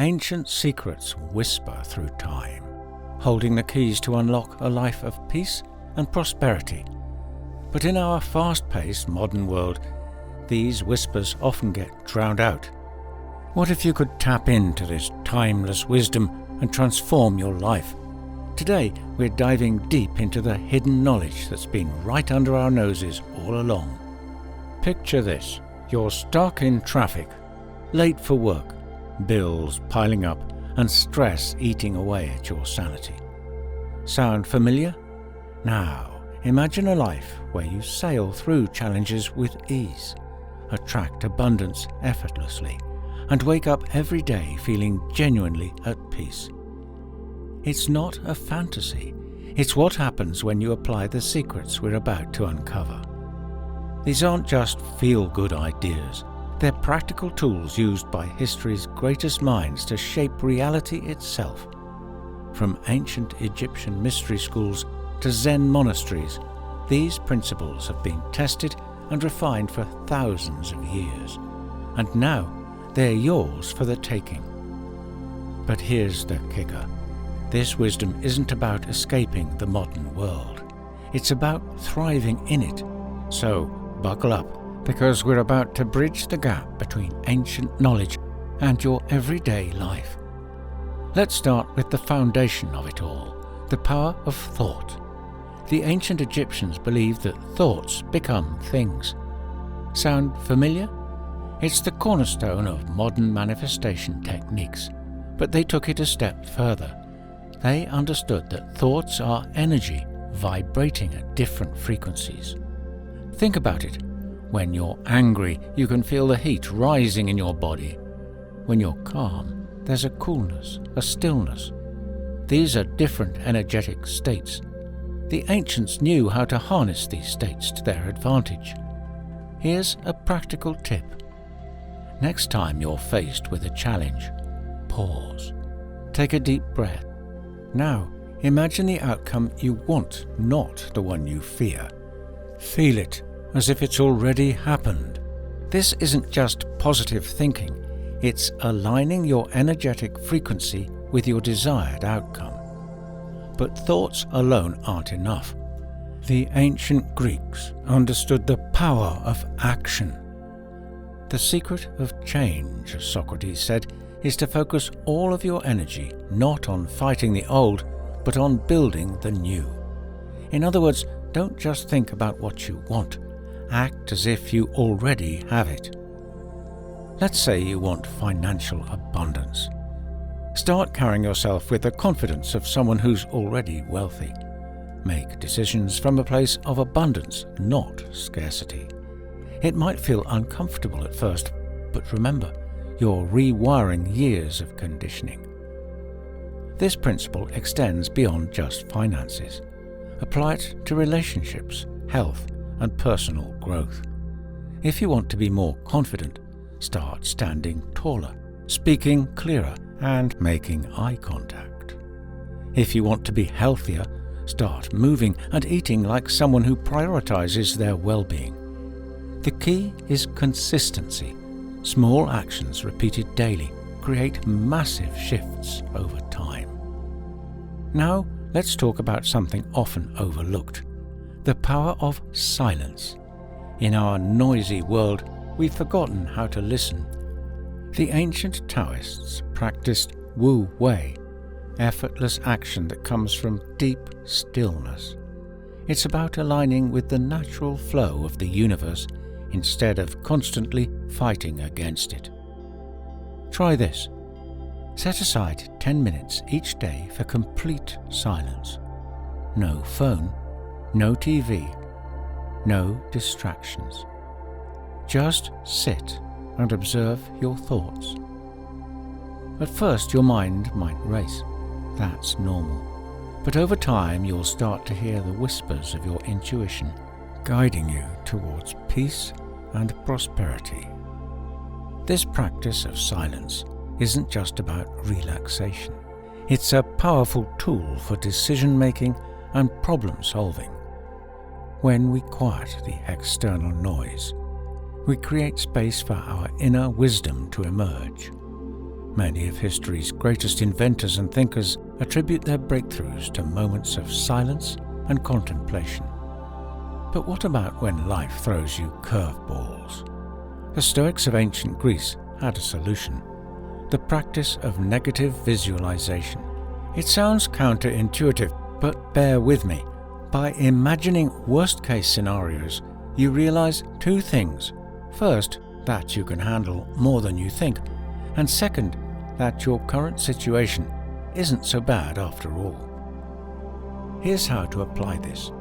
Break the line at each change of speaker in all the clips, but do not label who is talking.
Ancient secrets whisper through time, holding the keys to unlock a life of peace and prosperity. But in our fast-paced modern world, these whispers often get drowned out. What if you could tap into this timeless wisdom and transform your life? Today, we're diving deep into the hidden knowledge that's been right under our noses all along. Picture this. You're stuck in traffic, late for work, bills piling up, and stress eating away at your sanity. Sound familiar? Now, imagine a life where you sail through challenges with ease, attract abundance effortlessly, and wake up every day feeling genuinely at peace. It's not a fantasy. It's what happens when you apply the secrets we're about to uncover. These aren't just feel-good ideas. They're practical tools used by history's greatest minds to shape reality itself. From ancient Egyptian mystery schools to Zen monasteries, these principles have been tested and refined for thousands of years. And now, they're yours for the taking. But here's the kicker. This wisdom isn't about escaping the modern world. It's about thriving in it. So, buckle up, because we're about to bridge the gap between ancient knowledge and your everyday life. Let's start with the foundation of it all, the power of thought. The ancient Egyptians believed that thoughts become things. Sound familiar? It's the cornerstone of modern manifestation techniques, but they took it a step further. They understood that thoughts are energy vibrating at different frequencies. Think about it. When you're angry, you can feel the heat rising in your body. When you're calm, there's a coolness, a stillness. These are different energetic states. The ancients knew how to harness these states to their advantage. Here's a practical tip. Next time you're faced with a challenge, pause. Take a deep breath. Now, imagine the outcome you want, not the one you fear. Feel it as if it's already happened. This isn't just positive thinking, it's aligning your energetic frequency with your desired outcome. But thoughts alone aren't enough. The ancient Greeks understood the power of action. The secret of change, as Socrates said, is to focus all of your energy not on fighting the old, but on building the new. In other words, don't just think about what you want. Act as if you already have it. Let's say you want financial abundance. Start carrying yourself with the confidence of someone who's already wealthy. Make decisions from a place of abundance, not scarcity. It might feel uncomfortable at first, but remember, you're rewiring years of conditioning. This principle extends beyond just finances. Apply it to relationships, health, and personal growth. If you want to be more confident, start standing taller, speaking clearer, and making eye contact. If you want to be healthier, start moving and eating like someone who prioritizes their well-being. The key is consistency. Small actions repeated daily create massive shifts over time. Now, let's talk about something often overlooked: the power of silence. In our noisy world, we've forgotten how to listen. The ancient Taoists practiced Wu Wei, effortless action that comes from deep stillness. It's about aligning with the natural flow of the universe instead of constantly fighting against it. Try this. Set aside 10 minutes each day for complete silence. No phone, no TV, no distractions. Just sit and observe your thoughts. At first, your mind might race. That's normal. But over time, you'll start to hear the whispers of your intuition, guiding you towards peace and prosperity. This practice of silence isn't just about relaxation. It's a powerful tool for decision-making and problem-solving. When we quiet the external noise, we create space for our inner wisdom to emerge. Many of history's greatest inventors and thinkers attribute their breakthroughs to moments of silence and contemplation. But what about when life throws you curveballs? The Stoics of ancient Greece had a solution: the practice of negative visualization. It sounds counterintuitive, but bear with me. By imagining worst-case scenarios, you realize two things. First, that you can handle more than you think, and second, that your current situation isn't so bad after all. Here's how to apply this.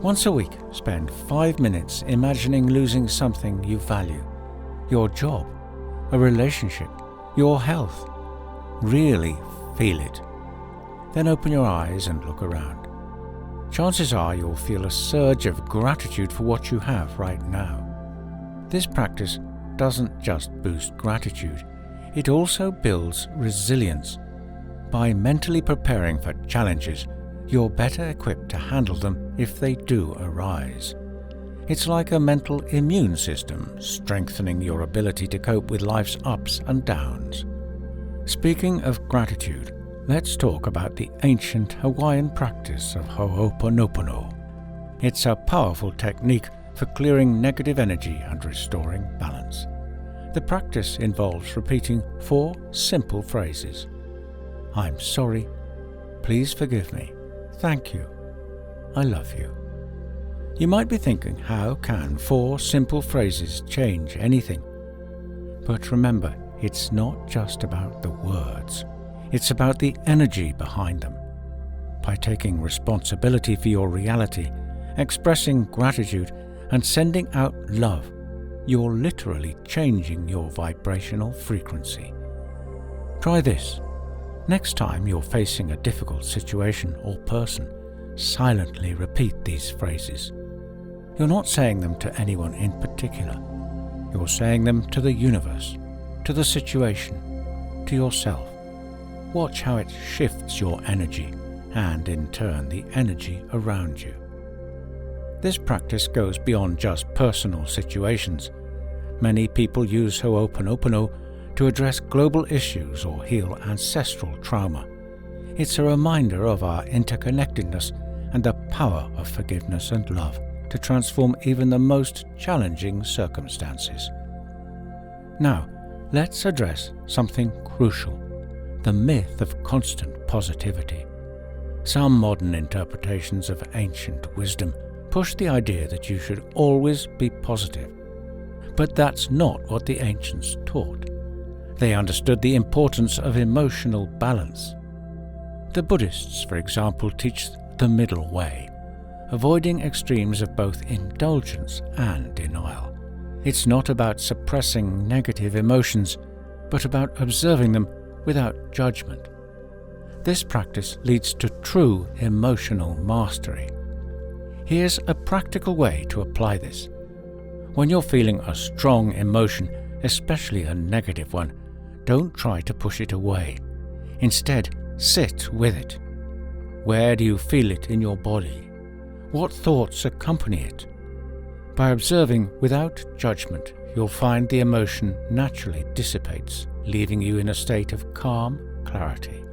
Once a week, spend 5 minutes imagining losing something you value: your job, a relationship, your health. Really feel it. Then open your eyes and look around. Chances are you'll feel a surge of gratitude for what you have right now. This practice doesn't just boost gratitude, it also builds resilience. By mentally preparing for challenges, you're better equipped to handle them if they do arise. It's like a mental immune system, strengthening your ability to cope with life's ups and downs. Speaking of gratitude, let's talk about the ancient Hawaiian practice of Ho'oponopono. It's a powerful technique for clearing negative energy and restoring balance. The practice involves repeating 4 simple phrases: I'm sorry, please forgive me, thank you, I love you. You might be thinking, how can 4 simple phrases change anything? But remember, it's not just about the words. It's about the energy behind them. By taking responsibility for your reality, expressing gratitude, and sending out love, you're literally changing your vibrational frequency. Try this. Next time you're facing a difficult situation or person, silently repeat these phrases. You're not saying them to anyone in particular. You're saying them to the universe, to the situation, to yourself. Watch how it shifts your energy and, in turn, the energy around you. This practice goes beyond just personal situations. Many people use Ho'oponopono to address global issues or heal ancestral trauma. It's a reminder of our interconnectedness and the power of forgiveness and love to transform even the most challenging circumstances. Now, let's address something crucial: the myth of constant positivity. Some modern interpretations of ancient wisdom push the idea that you should always be positive. But that's not what the ancients taught. They understood the importance of emotional balance. The Buddhists, for example, teach the middle way, avoiding extremes of both indulgence and denial. It's not about suppressing negative emotions, but about observing them without judgment. This practice leads to true emotional mastery. Here's a practical way to apply this. When you're feeling a strong emotion, especially a negative one, don't try to push it away. Instead, sit with it. Where do you feel it in your body? What thoughts accompany it? By observing without judgment, you'll find the emotion naturally dissipates, leaving you in a state of calm clarity.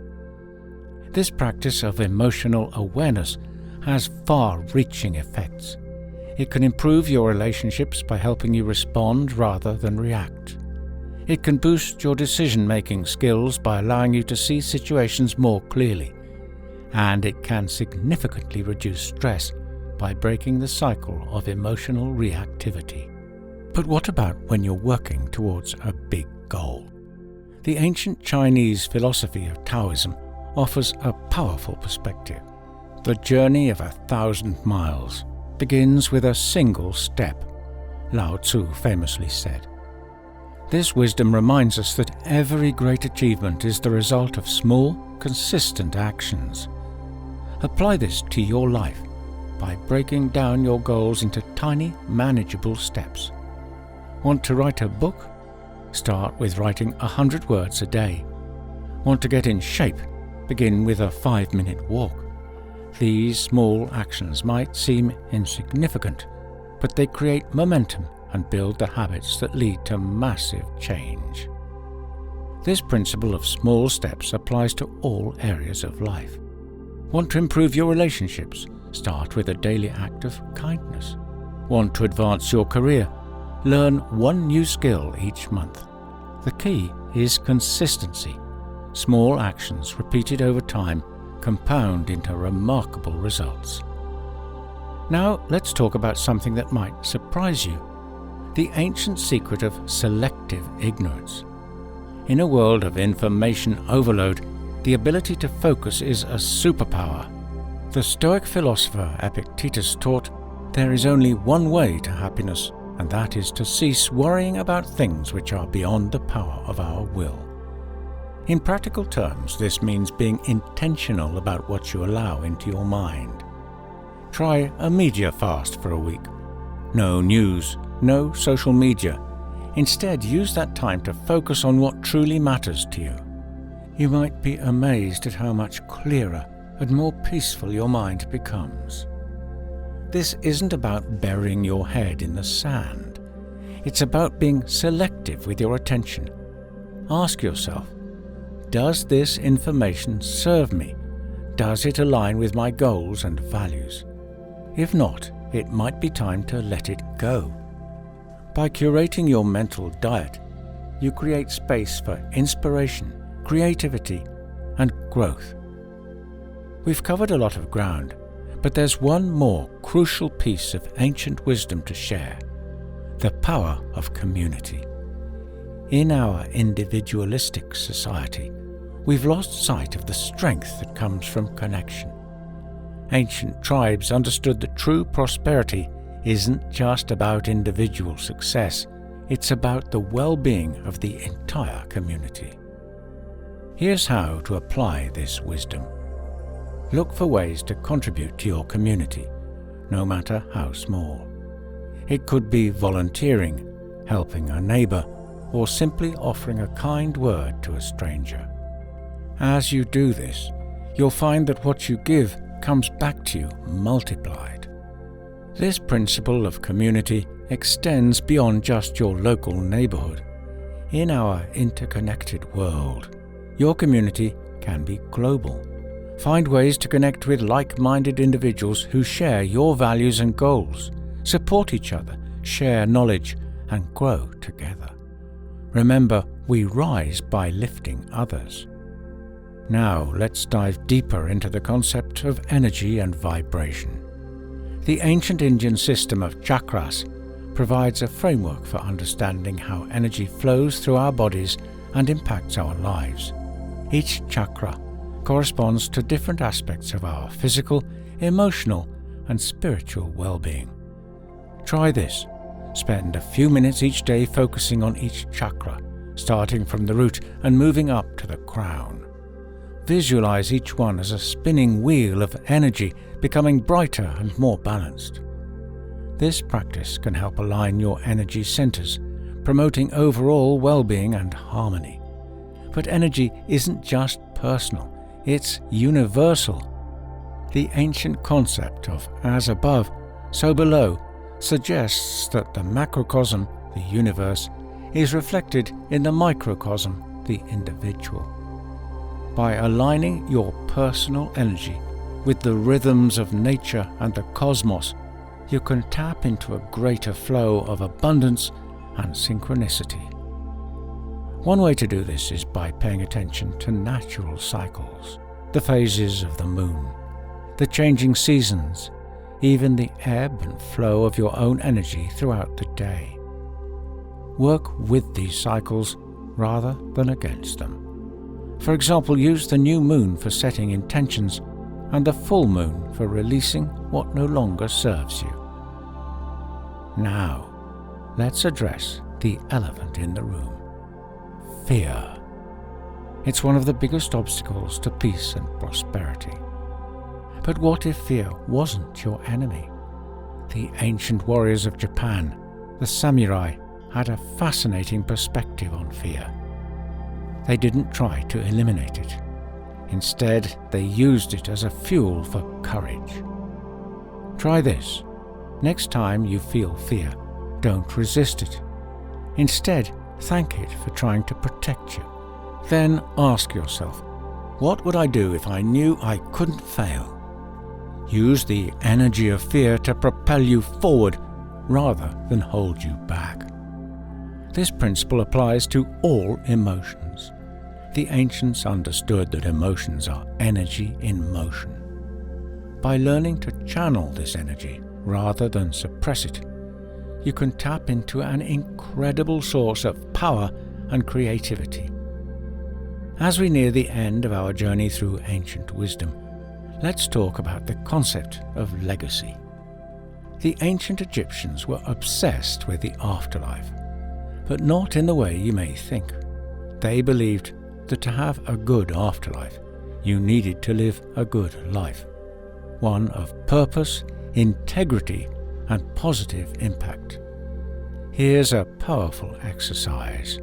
This practice of emotional awareness has far-reaching effects. It can improve your relationships by helping you respond rather than react. It can boost your decision-making skills by allowing you to see situations more clearly. And it can significantly reduce stress by breaking the cycle of emotional reactivity. But what about when you're working towards a big goal? The ancient Chinese philosophy of Taoism offers a powerful perspective. The journey of 1,000 miles begins with a single step, Lao Tzu famously said. This wisdom reminds us that every great achievement is the result of small, consistent actions. Apply this to your life by breaking down your goals into tiny, manageable steps. Want to write a book? Start with writing 100 words a day. Want to get in shape? Begin with a 5-minute walk. These small actions might seem insignificant, but they create momentum and build the habits that lead to massive change. This principle of small steps applies to all areas of life. Want to improve your relationships? Start with a daily act of kindness. Want to advance your career? Learn one new skill each month. The key is consistency. Small actions repeated over time compound into remarkable results. Now let's talk about something that might surprise you: the ancient secret of selective ignorance. In a world of information overload, the ability to focus is a superpower. The Stoic philosopher Epictetus taught there is only one way to happiness, and that is to cease worrying about things which are beyond the power of our will. In practical terms, this means being intentional about what you allow into your mind. Try a media fast for a week. No news, no social media. Instead, use that time to focus on what truly matters to you. You might be amazed at how much clearer and more peaceful your mind becomes. This isn't about burying your head in the sand. It's about being selective with your attention. Ask yourself, does this information serve me? Does it align with my goals and values? If not, it might be time to let it go. By curating your mental diet, you create space for inspiration, creativity, and growth. We've covered a lot of ground, but there's one more crucial piece of ancient wisdom to share: the power of community. In our individualistic society, we've lost sight of the strength that comes from connection. Ancient tribes understood that true prosperity isn't just about individual success, it's about the well-being of the entire community. Here's how to apply this wisdom. Look for ways to contribute to your community, no matter how small. It could be volunteering, helping a neighbor, or simply offering a kind word to a stranger. As you do this, you'll find that what you give comes back to you multiplied. This principle of community extends beyond just your local neighborhood. In our interconnected world, your community can be global. Find ways to connect with like-minded individuals who share your values and goals. Support each other, share knowledge, and grow together. Remember, we rise by lifting others. Now let's dive deeper into the concept of energy and vibration. The ancient Indian system of chakras provides a framework for understanding how energy flows through our bodies and impacts our lives. Each chakra corresponds to different aspects of our physical, emotional, and spiritual well-being. Try this. Spend a few minutes each day focusing on each chakra, starting from the root and moving up to the crown. Visualize each one as a spinning wheel of energy, becoming brighter and more balanced. This practice can help align your energy centers, promoting overall well-being and harmony. But energy isn't just personal, it's universal. The ancient concept of as above, so below suggests that the macrocosm, the universe, is reflected in the microcosm, the individual. By aligning your personal energy with the rhythms of nature and the cosmos, you can tap into a greater flow of abundance and synchronicity. One way to do this is by paying attention to natural cycles, the phases of the moon, the changing seasons, even the ebb and flow of your own energy throughout the day. Work with these cycles rather than against them. For example, use the new moon for setting intentions and the full moon for releasing what no longer serves you. Now, let's address the elephant in the room: fear. It's one of the biggest obstacles to peace and prosperity. But what if fear wasn't your enemy? The ancient warriors of Japan, the samurai, had a fascinating perspective on fear. They didn't try to eliminate it. Instead, they used it as a fuel for courage. Try this. Next time you feel fear, don't resist it. Instead, thank it for trying to protect you. Then ask yourself, what would I do if I knew I couldn't fail? Use the energy of fear to propel you forward rather than hold you back. This principle applies to all emotions. The ancients understood that emotions are energy in motion. By learning to channel this energy rather than suppress it, you can tap into an incredible source of power and creativity. As we near the end of our journey through ancient wisdom, let's talk about the concept of legacy. The ancient Egyptians were obsessed with the afterlife, but not in the way you may think. They believed that to have a good afterlife, you needed to live a good life, one of purpose, integrity, and positive impact. Here's a powerful exercise.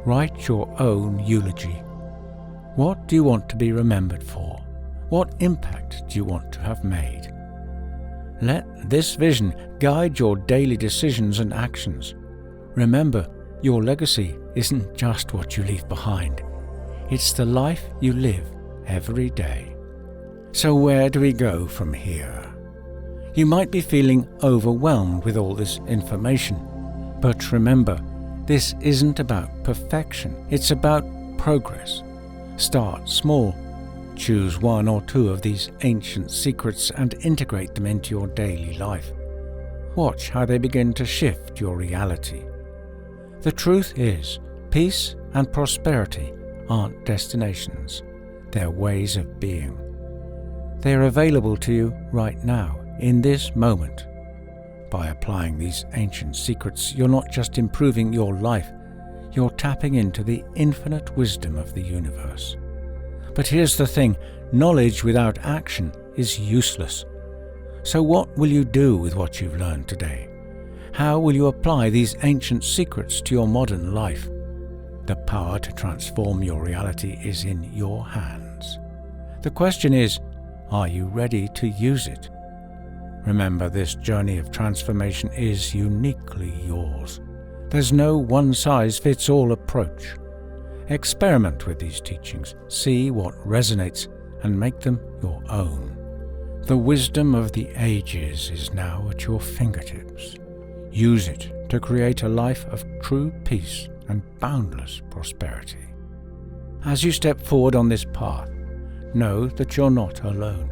Write your own eulogy. What do you want to be remembered for? What impact do you want to have made? Let this vision guide your daily decisions and actions. Remember, your legacy isn't just what you leave behind. It's the life you live every day. So where do we go from here? You might be feeling overwhelmed with all this information, but remember, this isn't about perfection, it's about progress. Start small. Choose one or two of these ancient secrets and integrate them into your daily life. Watch how they begin to shift your reality. The truth is, peace and prosperity aren't destinations, they're ways of being. They are available to you right now, in this moment. By applying these ancient secrets, you're not just improving your life, you're tapping into the infinite wisdom of the universe. But here's the thing, knowledge without action is useless. So what will you do with what you've learned today? How will you apply these ancient secrets to your modern life? The power to transform your reality is in your hands. The question is, are you ready to use it? Remember, this journey of transformation is uniquely yours. There's no one-size-fits-all approach. Experiment with these teachings, see what resonates, and make them your own. The wisdom of the ages is now at your fingertips. Use it to create a life of true peace and boundless prosperity. As you step forward on this path, know that you're not alone.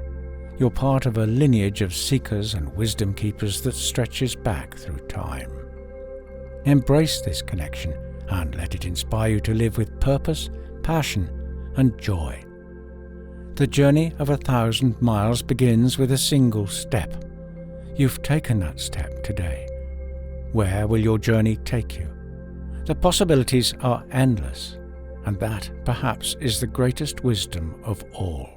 You're part of a lineage of seekers and wisdom keepers that stretches back through time. Embrace this connection and let it inspire you to live with purpose, passion, and joy. The journey of 1,000 miles begins with a single step. You've taken that step today. Where will your journey take you? The possibilities are endless, and that, perhaps, is the greatest wisdom of all.